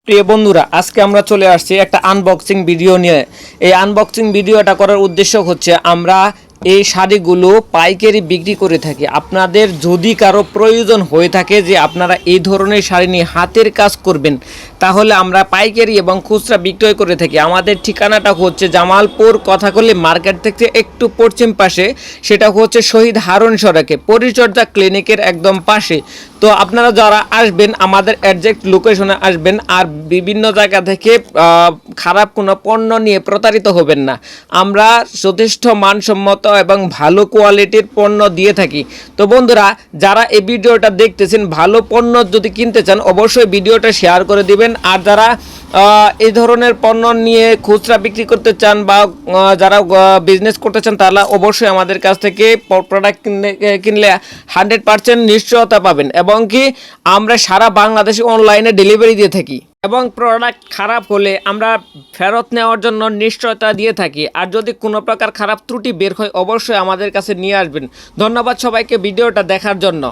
প্রিয় বন্ধুরা, আজকে আমরা চলে আসছি একটা আনবক্সিং ভিডিও নিয়ে। এই আনবক্সিং ভিডিওটা করার উদ্দেশ্য হচ্ছে আমরা এই শাড়িগুলো পাইকারি বিক্রি করে থাকি। আপনাদের যদি কারো প্রয়োজন হয়ে থাকে যে আপনারা এই ধরনের শাড়ি নিয়ে হাতের কাজ করবেন, তাহলে আমরা পাইকারি এবং খুচরা বিক্রয় করে থাকি। আমাদের ঠিকানাটা হচ্ছে জামালপুর কথাকলি মার্কেট থেকে একটু পশ্চিম পাশে, সেটা হচ্ছে শহীদ হারুন সড়কে পরিচর্যা ক্লিনিকের একদম পাশে। তো আপনারা যারা আসবেন আমাদের একজ্যাক্ট লোকেশনে আসবেন, আর বিভিন্ন জায়গা থেকে খারাপ কোনো পণ্য নিয়ে প্রতারিত হবেন না। আমরা যথেষ্ট মানসম্মত এবং ভালো কোয়ালিটির পণ্য দিয়ে থাকি। তো বন্ধুরা, যারা এই ভিডিওটা দেখতেছেন, ভালো পণ্য যদি কিনতে চান অবশ্যই ভিডিওটা শেয়ার করে দিবেন। আর যারা এই ধরনের পণ্য নিয়ে খুচরা বিক্রি করতে চান বা যারা বিজনেস করতে চান, তারা অবশ্যই আমাদের কাছ থেকে প্রোডাক্ট কিনলে 100% নিশ্চয়তা পাবেন, এবং কি আমরা সারা বাংলাদেশে অনলাইনে ডেলিভারি দিয়ে থাকি। এবং প্রোডাক্ট খারাপ হলে আমরা ফেরত নেওয়ার জন্য নিশ্চয়তা দিয়ে থাকি। আর যদি কোনো প্রকার খারাপ ত্রুটি বের হয় অবশ্যই আমাদের কাছে নিয়ে আসবেন। ধন্যবাদ সবাইকে ভিডিওটা দেখার জন্য।